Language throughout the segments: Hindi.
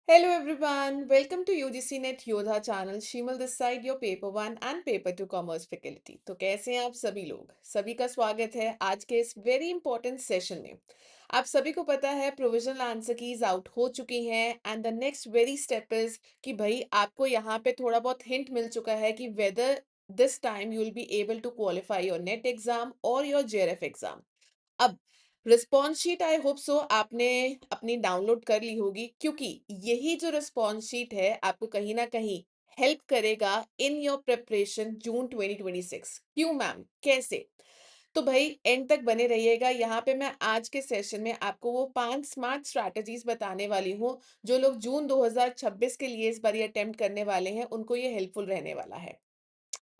Hello everyone, welcome to UGC Net Yodha channel. Shimal this side, your paper 1 and paper 2 commerce faculty. तो कैसे हैं आप सभी लोग? सभी का स्वागत है आज के इस वेरी इंपॉर्टेंट सेशन में। आप सभी को पता है प्रोविजनल आंसर कीज आउट हो चुकी हैं and the next worry step is कि भाई आपको यहाँ पे थोड़ा बहुत हिंट मिल चुका है कि whether this time you will be able to qualify your NET exam और योर जेआरएफ एग्जाम। अब response sheet I hope so आपने अपनी डाउनलोड कर ली होगी क्योंकि यही जो रिस्पॉन्स शीट है आपको कहीं ना कहीं हेल्प करेगा इन योर प्रिपरेशन जून 2026। क्यों मैम, कैसे? तो भाई एंड तक बने रहिएगा। यहाँ पे मैं आज के सेशन में आपको वो 5 स्मार्ट स्ट्रैटेजीज बताने वाली हूँ जो लोग जून 2026 के लिए इस बार अटेम्प्ट करने वाले हैं उनको ये हेल्पफुल रहने वाला है।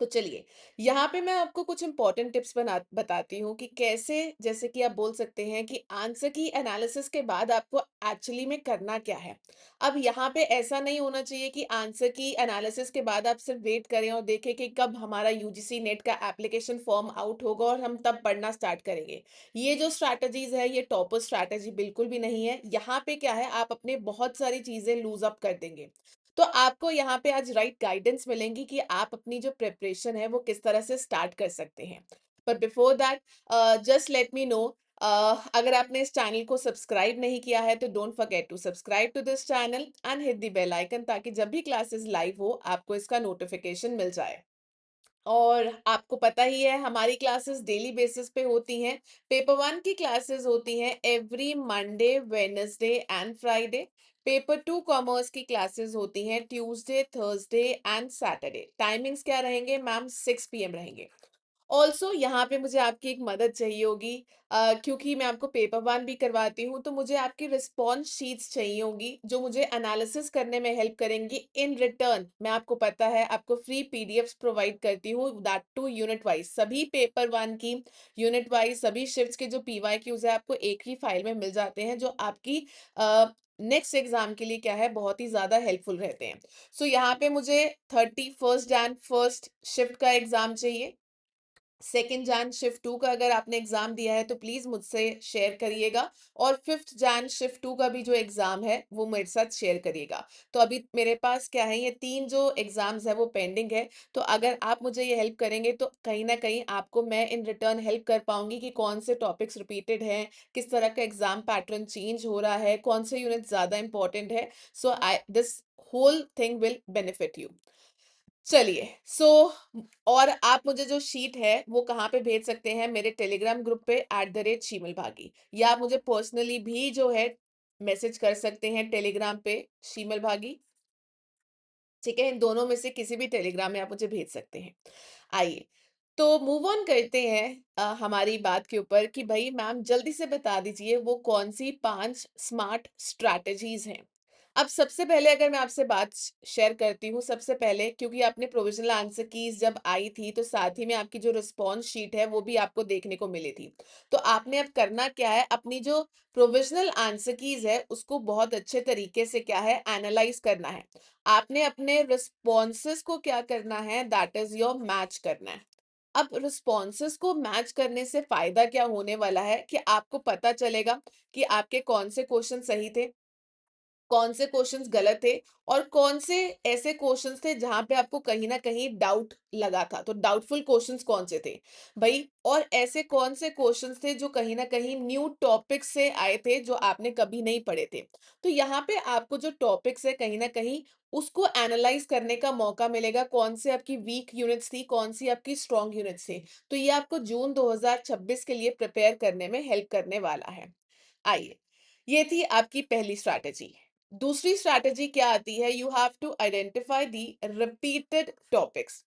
तो चलिए, यहाँ पे मैं आपको कुछ इंपॉर्टेंट टिप्स बताती हूँ कि कैसे, जैसे कि आप बोल सकते हैं कि आंसर की एनालिसिस के बाद आपको एक्चुअली में करना क्या है। अब यहाँ पे ऐसा नहीं होना चाहिए कि आंसर की एनालिसिस के बाद आप सिर्फ वेट करें और देखें कि कब हमारा यूजीसी नेट का एप्लीकेशन फॉर्म आउट होगा और हम तब पढ़ना स्टार्ट करेंगे। ये जो स्ट्रैटेजीज है ये टॉपर स्ट्रैटेजी बिल्कुल भी नहीं है। यहाँ पे क्या है, आप अपने बहुत सारी चीजें लूज अप कर देंगे। तो आपको यहाँ पे आज राइट गाइडेंस मिलेंगी कि आप अपनी जो प्रिपरेशन है वो किस तरह से स्टार्ट कर सकते हैं। पर before that just let me know, अगर आपने इस चैनल को सब्सक्राइब नहीं किया है तो don't forget to subscribe to this channel and hit the bell icon ताकि जब भी क्लासेस लाइव हो आपको इसका नोटिफिकेशन मिल जाए। और आपको पता ही है हमारी क्लासेस डेली बेसिस पे होती हैं। पेपर 1 की क्लासेस होती हैं every Monday, Wednesday and Friday. Paper 2 commerce की क्लासेस होती हैं Tuesday, Thursday and Saturday. Timings क्या रहेंगे मैम? 6 PM रहेंगे। ऑल्सो यहाँ पे मुझे आपकी एक मदद चाहिए होगी, क्योंकि मैं आपको पेपर 1 भी करवाती हूँ तो मुझे आपकी रिस्पॉन्स शीट्स चाहिए होंगी जो मुझे एनालिसिस करने में हेल्प करेंगी। इन रिटर्न मैं आपको पता है आपको फ्री पीडीएफ्स प्रोवाइड करती हूँ, दैट टू यूनिट वाइज। सभी पेपर 1 की यूनिट वाइज सभी शिफ्ट्स के जो पीवाईक्यूज है आपको एक ही फाइल में मिल जाते हैं जो आपकी नेक्स्ट एग्जाम के लिए क्या है, बहुत ही ज्यादा हेल्पफुल रहते हैं। सो यहाँ पे मुझे 31 जैन फर्स्ट शिफ्ट का एग्जाम चाहिए। 2 जैन शिफ्ट 2 का अगर आपने एग्जाम दिया है तो प्लीज मुझसे शेयर करिएगा। और 5 जैन शिफ्ट 2 का भी जो एग्जाम है वो मेरे साथ शेयर करिएगा। तो अभी मेरे पास क्या है, ये 3 जो एग्जाम्स है वो पेंडिंग है। तो अगर आप मुझे ये हेल्प करेंगे तो कहीं ना कहीं आपको मैं इन रिटर्न हेल्प कर पाऊंगी कि कौन से टॉपिक्स रिपीटेड हैं, किस तरह का एग्जाम पैटर्न चेंज हो रहा है, कौन से यूनिट ज्यादा इंपॉर्टेंट है। So I this whole thing will benefit you. चलिए, और आप मुझे जो शीट है वो कहाँ पे भेज सकते हैं? मेरे टेलीग्राम ग्रुप पे @शीमल भागी, या आप मुझे पर्सनली भी जो है मैसेज कर सकते हैं टेलीग्राम पे शीमल भागी। ठीक है, इन दोनों में से किसी भी टेलीग्राम में आप मुझे भेज सकते हैं। आइए, तो मूव ऑन करते हैं हमारी बात के ऊपर कि भाई मैम जल्दी से बता दीजिए वो कौन सी 5 स्मार्ट स्ट्रैटेजीज हैं। अब सबसे पहले अगर मैं आपसे बात शेयर करती हूँ, सबसे पहले क्योंकि आपने प्रोविजनल आंसर कीज जब आई थी तो साथ ही में आपकी जो रिस्पॉन्स शीट है वो भी आपको देखने को मिली थी। तो आपने अब करना क्या है, अपनी जो प्रोविजनल आंसर कीज है उसको बहुत अच्छे तरीके से क्या है, एनालाइज करना है। आपने अपने रिस्पॉन्सेस को क्या करना है, दैट इज योर मैच करना है। अब रिस्पॉन्सेस को मैच करने से फायदा क्या होने वाला है कि आपको पता चलेगा कि आपके कौन से क्वेश्चन सही थे, कौन से क्वेश्चंस गलत थे, और कौन से ऐसे क्वेश्चंस थे जहां पे आपको कहीं ना कहीं डाउट लगा था। तो डाउटफुल क्वेश्चंस कौन से थे भाई, और ऐसे कौन से क्वेश्चंस थे जो कहीं ना कहीं न्यू टॉपिक से आए थे जो आपने कभी नहीं पढ़े थे। तो यहाँ पे आपको जो टॉपिक्स है कहीं ना कहीं उसको एनालाइज करने का मौका मिलेगा, कौन से आपकी वीक यूनिट्स थी, कौन सी आपकी स्ट्रॉन्ग यूनिट्स थी। तो ये आपको जून 2026 के लिए प्रिपेयर करने में हेल्प करने वाला है। आइए, ये थी आपकी पहली स्ट्रैटेजी। दूसरी स्ट्रैटेजी क्या आती है, you have to identify the repeated topics.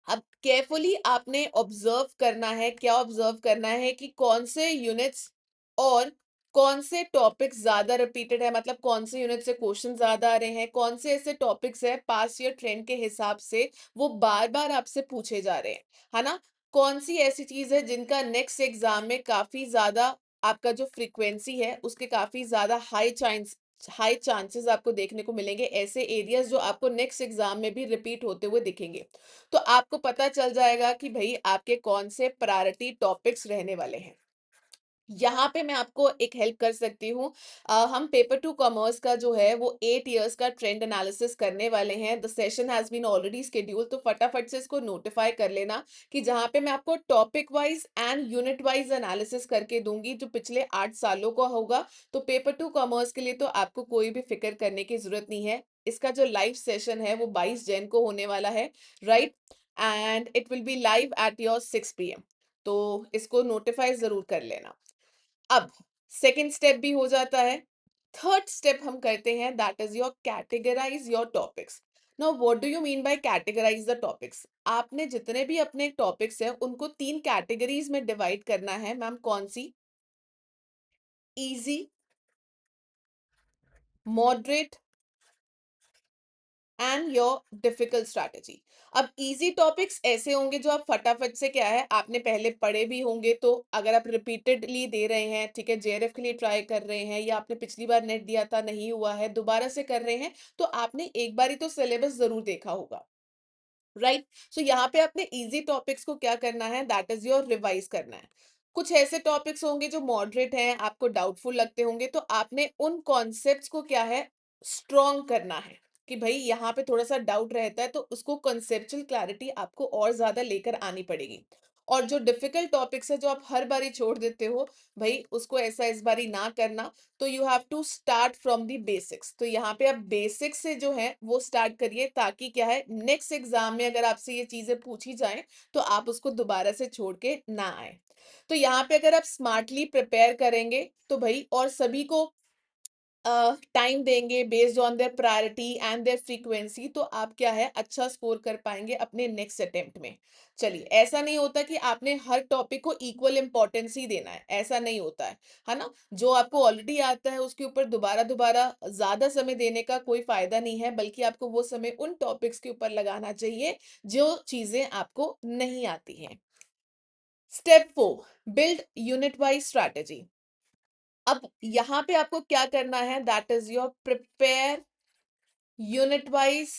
अब केयरफुली आपने ऑब्जर्व करना है, क्या ऑब्जर्व करना है कि कौन से यूनिट्स और कौन से टॉपिक्स ज्यादा रिपीटेड है, मतलब कौन से यूनिट से क्वेश्चन ज्यादा आ रहे हैं, कौन से ऐसे टॉपिक्स है पास ईयर ट्रेंड के हिसाब से वो बार बार आपसे पूछे जा रहे हैं, है ना? कौन सी ऐसी चीज है जिनका नेक्स्ट एग्जाम में काफी ज्यादा आपका जो फ्रीक्वेंसी है उसके काफी ज्यादा हाई चांसेस आपको देखने को मिलेंगे, ऐसे एरियाज जो आपको नेक्स्ट एग्जाम में भी रिपीट होते हुए दिखेंगे। तो आपको पता चल जाएगा कि भाई आपके कौन से प्रायोरिटी टॉपिक्स रहने वाले हैं। यहाँ पे मैं आपको एक हेल्प कर सकती हूँ। हम पेपर टू कॉमर्स का जो है वो 8 इयर्स का ट्रेंड एनालिसिस करने वाले हैं। The session has been already scheduled, तो फटाफट से इसको नोटिफ़ाई कर लेना कि जहाँ पे मैं आपको topic wise and unit wise analysis करके दूँगी जो पिछले 8 सालों का होगा। तो पेपर टू कॉमर्स के लिए तो आपको कोई भी फ़िक्र करने की ज़रूरत नहीं है। इसका जो लाइव सेशन है वो 22 जैन को होने वाला है, right? And it will be live at your 6 PM, तो इसको नोटिफ़ाई ज़रूर कर लेना। अब सेकंड स्टेप भी हो जाता है। थर्ड स्टेप हम करते हैं, that is your categorize your topics. Now what do you mean by categorize the topics? आपने जितने भी अपने टॉपिक्स हैं उनको 3 कैटेगरीज में डिवाइड करना है। मैम कौन सी? Easy, moderate and your difficult strategy. अब इजी टॉपिक्स ऐसे होंगे जो आप फटाफट से क्या है आपने पहले पढ़े भी होंगे, तो अगर आप रिपीटेडली दे रहे हैं, ठीक है, जेआरएफ के लिए ट्राई कर रहे हैं या आपने पिछली बार नेट दिया था नहीं हुआ है, दोबारा से कर रहे हैं, तो आपने एक बार ही तो सिलेबस जरूर देखा होगा, राइट? सो यहाँ पे आपने इजी टॉपिक्स को क्या करना है, दैट इज योर रिवाइज करना है। कुछ ऐसे टॉपिक्स होंगे जो मॉडरेट हैं, आपको डाउटफुल लगते होंगे, तो आपने उन कॉन्सेप्ट्स को क्या है स्ट्रॉन्ग करना है कि भाई यहाँ पे थोड़ा सा डाउट रहता है, तो उसको कॉन्सेप्चुअल क्लैरिटी आपको और ज्यादा लेकर आनी पड़ेगी। और जो डिफिकल्ट टॉपिक्स है जो आप हर बारी छोड़ देते हो, भाई उसको ऐसा इस बारी ना करना। तो you have to start from the basics, तो यहाँ पे आप बेसिक्स से जो है वो स्टार्ट करिए, ताकि क्या है नेक्स्ट एग्जाम में अगर आपसे ये चीजें पूछी जाएं तो आप उसको दोबारा से छोड़ के ना आए। तो यहाँ पे अगर आप स्मार्टली प्रिपेयर करेंगे तो भाई, और सभी को टाइम देंगे based on their priority and there frequency, तो आप क्या है अच्छा स्कोर कर पाएंगे अपने नेक्स्ट अटेम्प्ट में। चलिए, ऐसा नहीं होता कि आपने हर टॉपिक को इक्वल इंपॉर्टेंस ही देना है, ऐसा नहीं होता है ना? जो आपको ऑलरेडी आता है उसके ऊपर दोबारा दोबारा ज्यादा समय देने का कोई फायदा नहीं है, बल्कि आपको वो समय उन टॉपिक्स के ऊपर लगाना चाहिए जो चीजें आपको नहीं आती हैं। Step 4, build unit wise strategy. अब यहाँ पे आपको क्या करना है, that is your prepare unit wise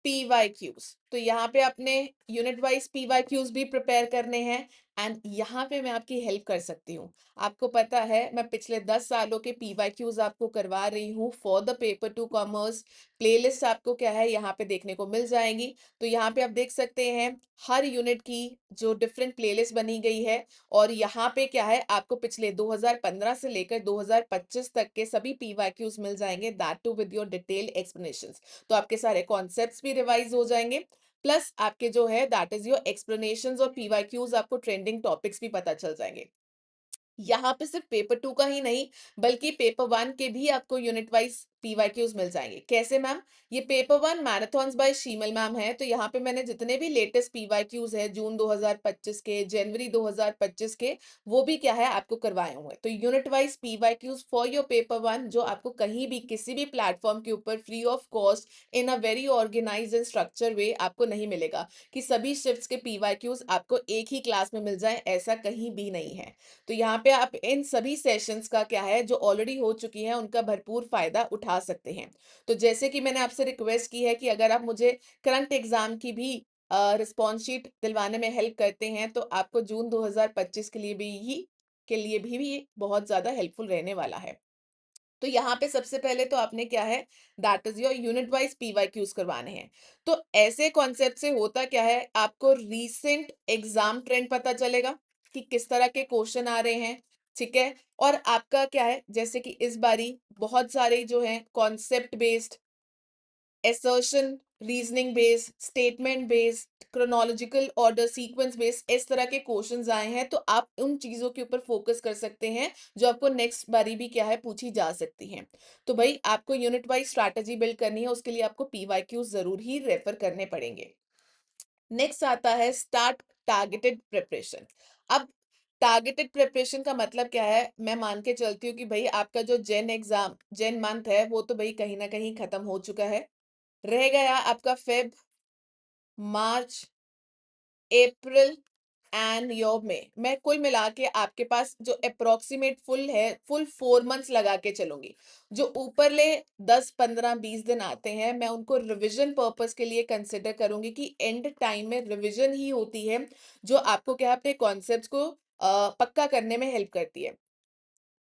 PYQs। तो यहाँ पे आपने यूनिट वाइज PYQs भी प्रिपेयर करने हैं। एंड यहाँ पे मैं आपकी हेल्प कर सकती हूँ। आपको पता है मैं पिछले 10 सालों के PYQs आपको करवा रही हूँ for the paper two commerce. Playlist आपको क्या है यहाँ पे देखने को मिल जाएगी। तो यहाँ पे आप देख सकते हैं हर यूनिट की जो डिफरेंट प्लेलिस्ट बनी गई है, और यहाँ पे क्या है आपको पिछले 2015 से लेकर 2025 तक के सभी PYQs मिल जाएंगे, that too with your detail explanation. तो आपके सारे कॉन्सेप्ट्स भी रिवाइज हो जाएंगे, प्लस आपके जो है दैट इज योर एक्सप्लेनेशंस और पीवाईक्यूज, आपको ट्रेंडिंग टॉपिक्स भी पता चल जाएंगे। यहाँ पे सिर्फ पेपर 2 का ही नहीं, बल्कि पेपर 1 के भी आपको यूनिट वाइज पीवाईक्यूज मिल जाएंगे। कैसे मैम? ये पेपर 1 मैराथन्स बाय शीमल मैम है, तो यहाँ पे मैंने जितने भी लेटेस्ट पीवाईक्यूज है जून 2025 के, जनवरी 2025 के, वो भी क्या है आपको करवाए हुए हैं। तो unit wise PYQs for your paper 1 जो आपको कहीं भी किसी भी प्लेटफॉर्म के ऊपर free of cost in a very organise and structure way आपको नहीं मिलेगा, कि सभी शिफ्ट्स के पीवाईक्यूज आपको एक ही क्लास में मिल जाए, ऐसा कहीं भी नहीं है। तो यहाँ पे आप इन सभी सेशंस का क्या है जो ऑलरेडी हो चुकी हैं उनका भरपूर फायदा उठा सकते हैं। तो जैसे कि मैंने आपसे रिक्वेस्ट की है कि अगर आप मुझे करंट एग्जाम की भी रिस्पॉन्स शीट दिलवाने में हेल्प करते हैं, तो आपको जून 2025 के लिए भी बहुत ज्यादा हेल्पफुल रहने वाला है। तो यहाँ पे सबसे पहले तो आपने क्या है, that is your unit wise PYQs करवाने हैं। तो ऐसे कॉन्सेप्ट से होता क्या है, आपको रीसेंट एग्जाम ट्रेंड पता चलेगा कि किस तरह के क्वेश्चन आ रहे हैं, ठीक है? और आपका क्या है, जैसे कि इस बारी बहुत सारे जो हैं concept based, assertion, reasoning based, statement based, chronological order, sequence based, इस तरह के क्वेश्चंस आए हैं, तो आप उन चीजों के ऊपर फोकस कर सकते हैं जो आपको नेक्स्ट बारी भी क्या है पूछी जा सकती हैं। तो भाई आपको यूनिट वाइज स्ट्रैटेजी बिल्ड करनी है, उसके लिए आपको पीवाईक्यू जरूर ही रेफर करने पड़ेंगे। नेक्स्ट आता है स्टार्ट टारगेटेड प्रिपरेशन। अब टारगेटेड प्रिपरेशन का मतलब क्या है, मैं मान के चलती हूँ कि भाई आपका जो जेन मंथ है वो तो भाई कहीं ना कहीं खत्म हो चुका है। रह गया आपका Feb, March, April and your में। मैं कुल मिला के आपके पास जो अप्रोक्सीमेट फुल 4 मंथ्स लगा के चलूंगी। जो ऊपरले 10 15 20 दिन आते हैं मैं उनको रिवीजन पर्पस के लिए कंसिडर करूंगी, कि एंड टाइम में रिवीजन ही होती है जो आपको क्या है अपने कॉन्सेप्ट्स को पक्का करने में हेल्प करती है।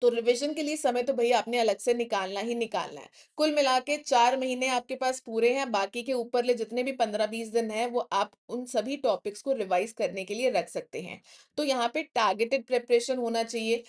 तो रिवीजन के लिए समय तो भई आपने अलग से निकालना ही निकालना है। कुल मिला के 4 महीने आपके पास पूरे हैं, बाकी के ऊपरले जितने भी 15-20 दिन हैं, वो आप उन सभी टॉपिक्स को रिवाइज़ करने के लिए रख सकते हैं। तो यहाँ पे टारगेटेड प्रिपरेशन होना चाहिए।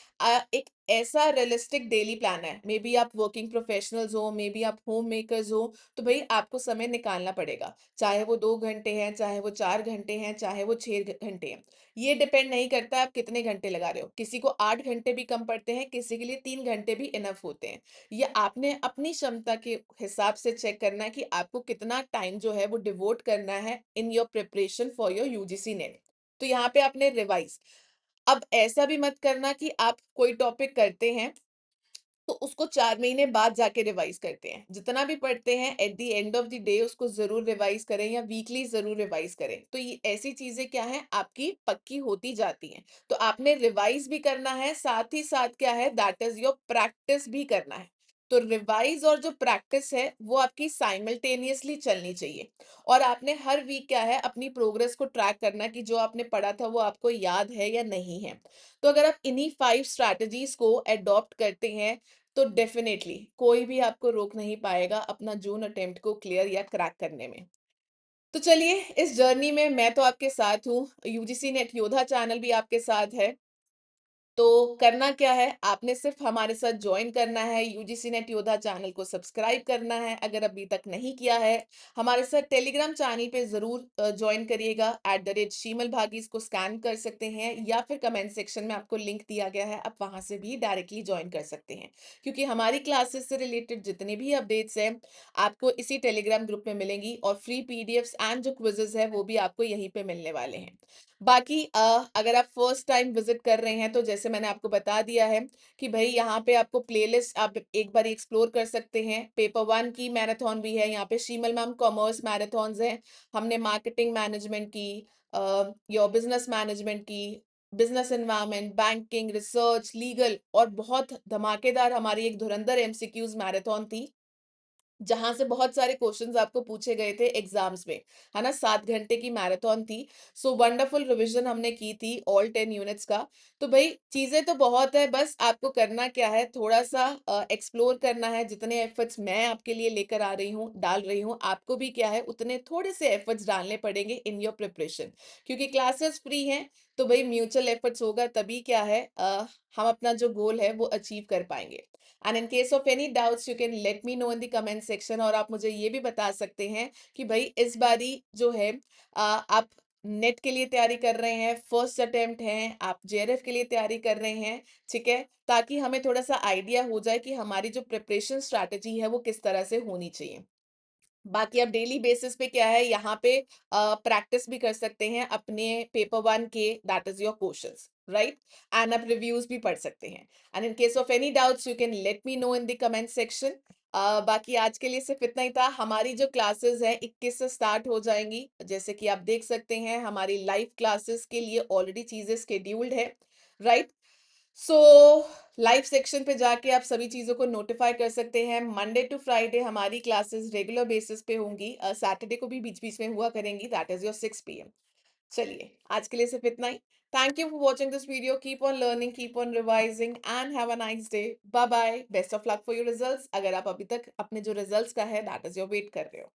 एक ऐसा रियलिस्टिक डेली प्लान है, मेबी आप वर्किंग प्रोफेशनल्स हो, मेबी आप होम मेकर्स हो, तो भई आपको समय निकालना पड़ेगा। चाहे वो 2 घंटे हैं, चाहे वो 4 घंटे हैं, चाहे वो 6 घंटे हैं। ये डिपेंड नहीं करता आप कितने घंटे लगा रहे हो। किसी को 8 घंटे भी कम पड़ते हैं, किसी के लिए 3 घंटे भी इनफ होते हैं। ये आपने अपनी क्षमता के हिसाब से चेक करना है कि आपको कितना टाइम जो है वो डिवोट करना है in your preparation for your UGC net. तो यहाँ पे आपने रिवाइज। अब ऐसा भी मत करना कि आप कोई टॉपिक करते हैं तो उसको 4 महीने बाद जाके रिवाइज करते हैं। जितना भी पढ़ते हैं at the end of the day उसको ज़रूर रिवाइज करें या वीकली ज़रूर रिवाइज करें। तो ये ऐसी चीज़ें क्या हैं आपकी पक्की होती जाती हैं। तो आपने रिवाइज भी करना है, साथ ही साथ क्या है दैट इज़ योर प्रैक्टिस भी करना है। तो रिवाइज और जो प्रैक्टिस है वो आपकी साइमल्टेनियसली चलनी चाहिए। और आपने हर वीक क्या है अपनी प्रोग्रेस को ट्रैक करना कि जो आपने पढ़ा था वो आपको याद है या नहीं है। तो अगर आप इन्हीं 5 स्ट्रैटेजीज़ को एडॉप्ट करते हैं तो डेफिनेटली कोई भी आपको रोक नहीं पाएगा अपना जून अटेम्प्ट को क्लियर या क्रैक करने में। तो चलिए इस जर्नी में मैं तो आपके साथ हूँ, यूजीसी नेट योद्धा चैनल भी आपके साथ है। तो करना क्या है, आपने सिर्फ हमारे साथ जॉइन करना है, यूजीसी नेट योद्धा चैनल को सब्सक्राइब करना है अगर अभी तक नहीं किया है। हमारे साथ टेलीग्राम चैनल पे ज़रूर जॉइन करिएगा, @शीमल भागी इसको स्कैन कर सकते हैं या फिर कमेंट सेक्शन में आपको लिंक दिया गया है, आप वहाँ से भी डायरेक्टली जॉइन कर सकते हैं। क्योंकि हमारी क्लासेस से रिलेटेड जितने भी अपडेट्स हैं, आपको इसी टेलीग्राम ग्रुप में मिलेंगी और फ्री पीडीएफ्स एंड जो क्विज़ेज़ हैं, वो भी आपको यहीं पे मिलने वाले हैं। बाकी अगर आप फर्स्ट टाइम विजिट कर रहे हैं तो जैसे मैंने आपको बता दिया है कि भाई यहाँ पे आपको प्लेलिस्ट आप एक बार एक्सप्लोर कर सकते हैं। पेपर वन की मैराथन भी है, यहाँ पे शीमल मैम कॉमर्स मैराथन्स हैं। हमने मार्केटिंग मैनेजमेंट की, योर बिजनेस मैनेजमेंट की, business environment, banking, research, legal और बहुत धमाकेदार हमारी एक धुरंधर एमसीक्यूज मैराथन थी जहाँ से बहुत सारे क्वेश्चंस आपको पूछे गए थे एग्जाम्स में, है ना? 7 घंटे की मैराथन थी। सो वंडरफुल रिवीजन हमने की थी ऑल 10 यूनिट्स का। तो भई चीज़ें तो बहुत है, बस आपको करना क्या है थोड़ा-सा एक्सप्लोर करना है। जितने एफर्ट्स मैं आपके लिए लेकर आ रही हूँ, डाल रही हूँ, आपको भी क्या है उतने थोड़े से एफर्ट्स डालने पड़ेंगे इन योर प्रिपरेशन। क्योंकि क्लासेस फ्री हैं, तो भई म्यूचुअल एफर्ट्स होगा तभी क्या है हम अपना जो गोल है वो अचीव कर पाएँगे। And in case of any doubts you can let me know in the comment section. और आप मुझे ये भी बता सकते हैं कि भाई इस बारी जो है आप नेट के लिए तैयारी कर रहे हैं, फर्स्ट अटेम्प्ट हैं, आप जेआरएफ के लिए तैयारी कर रहे हैं, ठीक है? ताकि हमें थोड़ा-सा आइडिया हो जाए कि हमारी जो प्रिपरेशन स्ट्रैटेजी है वो किस तरह से होनी चाहिए। बाकी आप डेली बेसिस पे क्या है यहाँ पे प्रैक्टिस भी कर सकते हैं अपने पेपर वन के, that is your questions, right? And आप रिव्यूज भी पढ़ सकते हैं। And in case of any doubts you can let me know in the comment section. बाकी आज के लिए सिर्फ इतना ही था। हमारी जो क्लासेस हैं 21 से स्टार्ट हो जाएंगी, जैसे कि आप देख सकते हैं हमारी लाइव क्लासेस के लिए ऑलरेडी चीजें स्केड्यूल्ड है, राइट? सो लाइव सेक्शन पे जाके आप सभी चीज़ों को नोटिफाई कर सकते हैं। मंडे टू फ्राइडे हमारी क्लासेस रेगुलर बेसिस पे होंगी, सैटरडे को भी बीच-बीच में हुआ करेंगी, दैट इज़ योर 6 पीएम। चलिए, आज के लिए सिर्फ इतना ही। Thank you for watching this video, keep on learning, keep on revising and have a nice day. Bye bye, best of luck for your results. अगर आप अभी तक अपने जो रिजल्ट्स का है दैट इज़ योर वेट कर रहे हो।